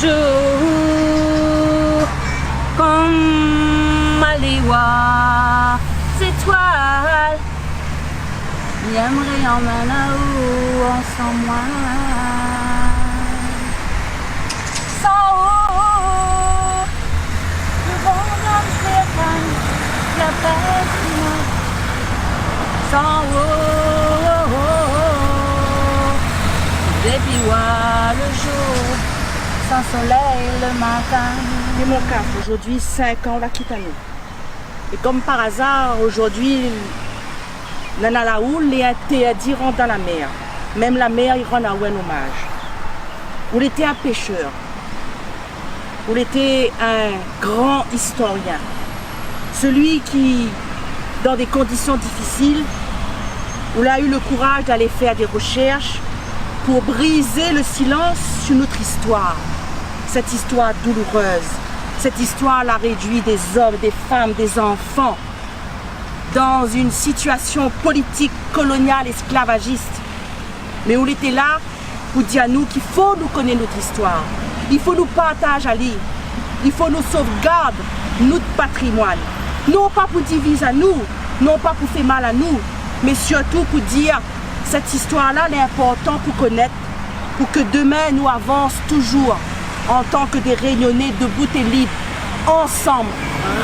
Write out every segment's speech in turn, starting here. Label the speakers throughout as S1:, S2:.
S1: jour comme Maliwa, étoiles. J'aimerais emmener ensemble moi. Sans eau, le vent dans le cercle, la paix du monde. Sans eau, depuis le jour, sans soleil le matin.
S2: Et mon cas, aujourd'hui 5 ans, la quitte à nous. Et comme par hasard, aujourd'hui, Nana Laoul est interdit de rentrer dans la mer. Même la mer, il rend à un hommage. Il était un pêcheur. Il était un grand historien. Celui qui, dans des conditions difficiles, il a eu le courage d'aller faire des recherches pour briser le silence sur notre histoire. Cette histoire douloureuse. Cette histoire l'a réduit des hommes, des femmes, des enfants dans une situation politique, coloniale, esclavagiste. Mais on était là pour dire à nous qu'il faut nous connaître notre histoire. Il faut nous partager à lire. Il faut nous sauvegarder notre patrimoine. Non pas pour diviser à nous, non pas pour faire mal à nous, mais surtout pour dire cette histoire-là est importante pour connaître, pour que demain nous avancions toujours en tant que des Réunionnais debout et libres, ensemble,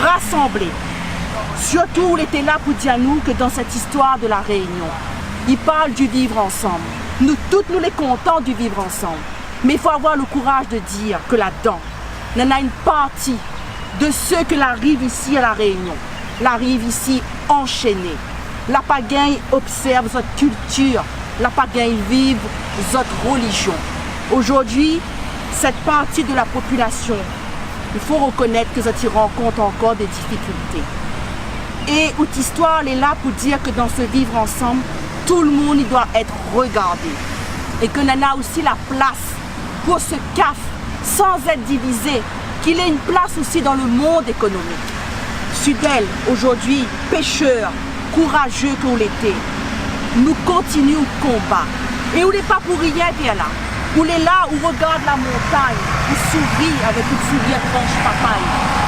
S2: rassemblés. Surtout, il était là pour dire à nous que dans cette histoire de la Réunion, il parle du vivre ensemble. Nous toutes, nous les contents du vivre ensemble. Mais il faut avoir le courage de dire que là-dedans, il y en a une partie de ceux qui arrivent ici à la Réunion, l'arrivent ici enchaînés. La pagaille observe votre culture, la pagaille vive votre religion. Aujourd'hui, cette partie de la population, il faut reconnaître que ça rencontre encore des difficultés. Et cette histoire est là pour dire que dans ce vivre ensemble, tout le monde il doit être regardé. Et que nous avons aussi la place pour ce CAF, sans être divisé, qu'il ait une place aussi dans le monde économique. Sudel, aujourd'hui, pêcheur, courageux qu'on l'était, nous continuons le combat. Et on n'est pas pour rien bien là. On est là, on regarde la montagne, on sourit avec une sourire tranche papaye.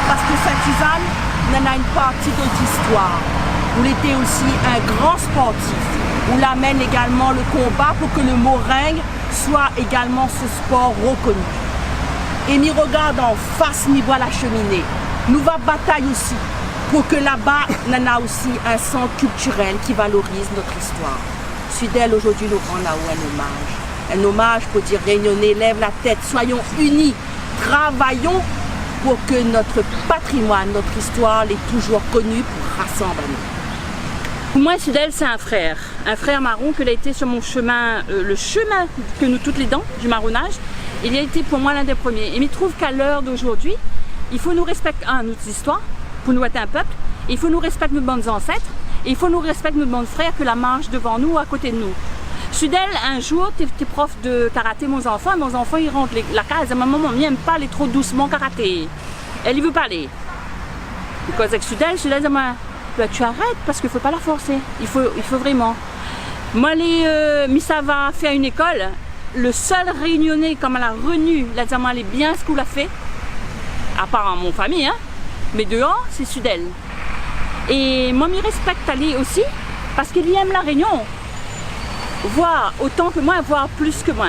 S2: Parce que Saint-Suzanne, on a une partie de notre histoire. On était aussi un grand sportif. On l'amène également le combat pour que le moringue soit également ce sport reconnu. Et nous regarde en face, nous voit la cheminée. Nous va batailler aussi pour que là-bas, on a aussi un centre culturel qui valorise notre histoire. Sudel aujourd'hui nous rend là-haut un hommage. Un hommage pour dire Réunionnais, lève la tête, soyons unis, travaillons pour que notre patrimoine, notre histoire est toujours connue pour rassembler.
S1: Pour moi, Sudel, c'est un frère marron qui a été sur mon chemin, le chemin que nous toutes les dents du marronnage. Il a été pour moi l'un des premiers. Et il trouve qu'à l'heure d'aujourd'hui, il faut nous respecter notre histoire, pour nous être un peuple, il faut nous respecter nos bonnes ancêtres, et il faut nous respecter nos bons frères que la marche devant nous, à côté de nous. Sudel, un jour, tu es prof de karaté, mon enfant ils rentrent la case, et ma maman n'aime pas aller trop doucement karaté. Elle, il veut pas aller. Parce que Sudel dit, bah, tu arrêtes parce qu'il ne faut pas la forcer, il faut vraiment. Moi, Missa va faire une école, le seul réunionnais, comme elle a renu, elle est bien ce qu'elle a fait, à part mon famille, hein, mais dehors, c'est Sudel. Et moi, je respecte Ali aussi, parce qu'il aime la Réunion. Voir autant que moi, voir plus que moi.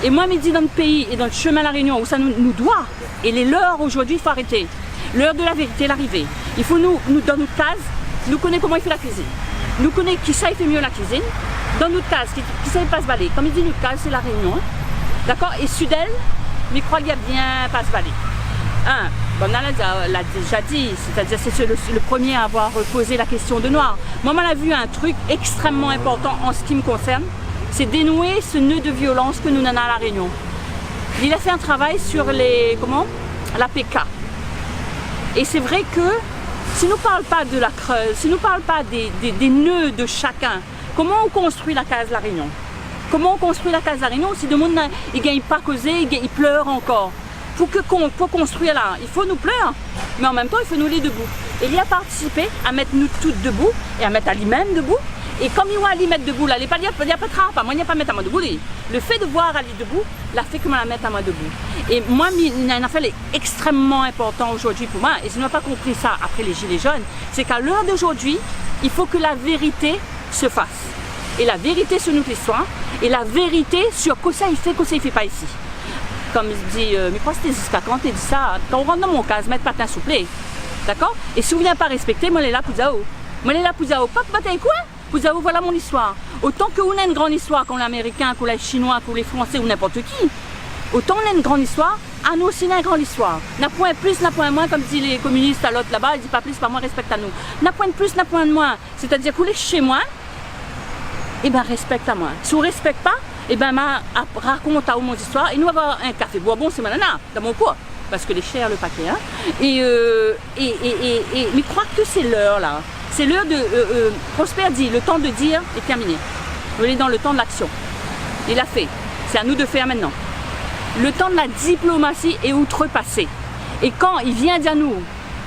S1: Et moi, je me dis dans le pays et dans le chemin à la Réunion où ça nous doit, et les leurs aujourd'hui, il faut arrêter. L'heure de la vérité est l'arrivée. Il faut nous dans notre case, nous connaître comment il fait la cuisine. Nous connaissons qui ça il fait mieux la cuisine. Dans notre case, qui ça il passe balai. Comme il dit notre case, c'est la Réunion. Hein. D'accord. Et Sudel, je crois qu'il y a bien passe balai. Bon, on l'a déjà dit, c'est-à-dire c'est le premier à avoir posé la question de noir. Moi, on a vu un truc extrêmement important en ce qui me concerne, c'est dénouer ce nœud de violence que nous avons à la Réunion. Il a fait un travail sur la PK. Et c'est vrai que si nous ne parlons pas de la Creuse, si nous ne parlons pas des nœuds de chacun, comment on construit la case La Réunion? Comment on construit la case La Réunion si le monde ne gagne pas causé, il pleure encore? Pour construire là, il faut nous pleurer, mais en même temps, il faut nous les debout. Et il y a participé à mettre nous toutes debout et à mettre Ali même debout Et comme il voit Ali mettre debout, là, il n'y a pas de rare, moi, il n'y a pas mettre à moi debout. Le fait de voir Ali debout, l'a fait que moi la mettre à moi debout. Et moi, il y a une affaire extrêmement importante aujourd'hui pour moi, et je n'ai pas compris ça après les Gilets jaunes, c'est qu'à l'heure d'aujourd'hui, il faut que la vérité se fasse. Et la vérité sur notre histoire, et la vérité sur quoi ça il fait pas ici. Comme je dis, mais quoi c'était jusqu'à quand tu dis ça? Quand on rentre dans mon cas, je mets patin souple. D'accord? Et si vous ne pas respecter, moi, je suis là pour Zao. Moi, je suis là pour Zao. Pas pour bataille quoi? Pour Zao, voilà mon histoire. Autant que vous avez une grande histoire, qu'on l'américain, qu'on les chinois, qu'on les français ou n'importe qui, autant on a une grande histoire, à nous aussi, on a une grande histoire. N'a point plus, n'a point moins, comme disent les communistes à l'autre là-bas, ils disent pas plus, pas moins, respecte à nous. N'a point de plus, n'a point de moins. C'est-à-dire que vous êtes chez moi, et bien respecte à moi. Si vous ne respectez pas, et bien raconte à vous mon histoire, et nous allons avoir un café bois bon, c'est maintenant, dans mon cours. Parce que les chers le paquet. Hein. Mais je crois que c'est l'heure là. C'est l'heure de. Prosper dit, le temps de dire est terminé. On est dans le temps de l'action. Il l'a fait. C'est à nous de faire maintenant. Le temps de la diplomatie est outrepassé. Et quand il vient dire nous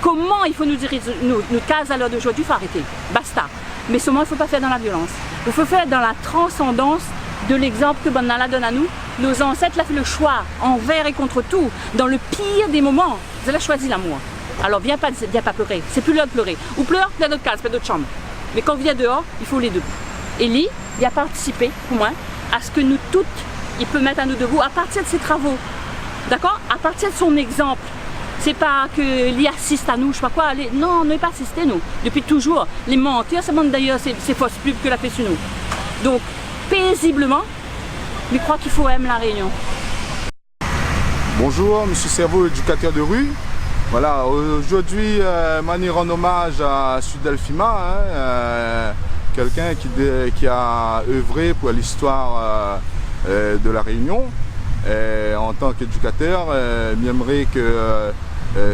S1: comment il faut nous diriger, nous caser à l'heure d'aujourd'hui, il faut arrêter. Basta. Mais seulement il ne faut pas faire dans la violence. Il faut faire dans la transcendance de l'exemple que Bonnala donne à nous. Nos ancêtres l'ont fait le choix, envers et contre tout, dans le pire des moments. Vous avez choisi l'amour. Alors viens pas pleurer, c'est plus l'heure de pleurer. Ou pleure, plein d'autres cases, plein d'autres chambres. Mais quand vous vient dehors, il faut les deux. Et lui, il a participé, pour moi, à ce que nous toutes, il peut mettre à nous debout à partir de ses travaux. D'accord? À partir de son exemple. C'est pas que lui assiste à nous, je sais pas quoi. Non, on n'est pas assisté, nous. Depuis toujours. Les menteurs, ça montre d'ailleurs ces fausses pubs que l'a fait sur nous. Donc, paisiblement, je crois qu'il faut aimer la Réunion.
S3: Bonjour, monsieur Cerveau, éducateur de rue. Voilà, aujourd'hui, je rends hommage à Sudel Fima, quelqu'un qui a œuvré pour l'histoire de la Réunion. En tant qu'éducateur, j'aimerais que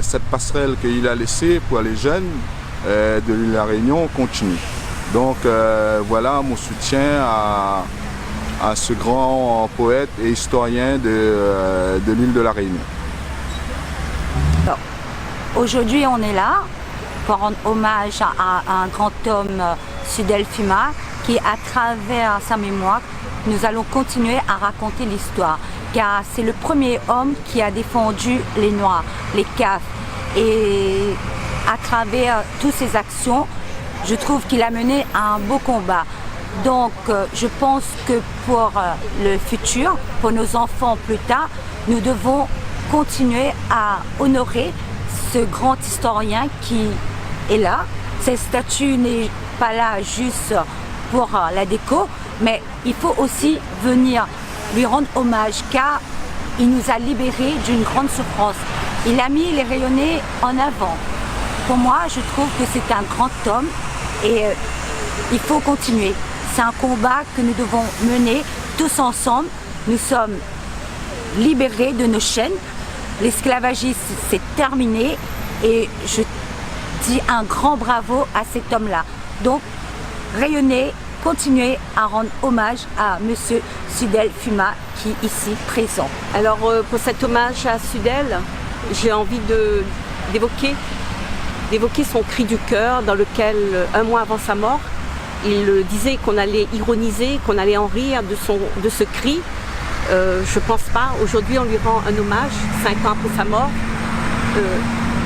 S3: cette passerelle qu'il a laissée pour les jeunes de l'île de la Réunion continue. Donc voilà mon soutien à ce grand poète et historien de l'île de la Réunion.
S4: Aujourd'hui, on est là pour rendre hommage à un grand homme, Sudel Fima, qui, à travers sa mémoire, nous allons continuer à raconter l'histoire. Car c'est le premier homme qui a défendu les Noirs, les CAF. Et à travers toutes ses actions, je trouve qu'il a mené un beau combat. Donc, je pense que pour le futur, pour nos enfants plus tard, nous devons continuer à honorer ce grand historien qui est là. Cette statue n'est pas là juste pour la déco, mais il faut aussi venir lui rendre hommage car il nous a libérés d'une grande souffrance. Il a mis les Rayonnais en avant. Pour moi, je trouve que c'est un grand homme et il faut continuer. C'est un combat que nous devons mener tous ensemble. Nous sommes libérés de nos chaînes. L'esclavagisme, c'est terminé et je dis un grand bravo à cet homme-là. Donc, rayonnez, continuez à rendre hommage à monsieur Sudel Fima qui est ici présent.
S5: Alors, pour cet hommage à Sudel, j'ai envie d'évoquer son cri du cœur dans lequel, un mois avant sa mort, il disait qu'on allait ironiser, qu'on allait en rire de ce cri. Je ne pense pas. Aujourd'hui, on lui rend un hommage, 5 ans après sa mort,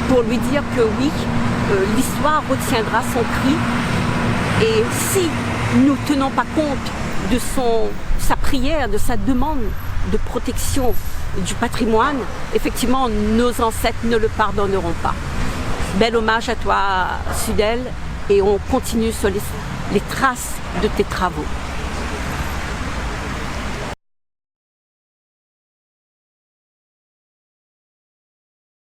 S5: pour lui dire que oui, l'histoire retiendra son cri. Et si nous ne tenons pas compte de sa prière, de sa demande de protection du patrimoine, effectivement, nos ancêtres ne le pardonneront pas. Bel hommage à toi, Sudel, et on continue sur les traces de tes travaux.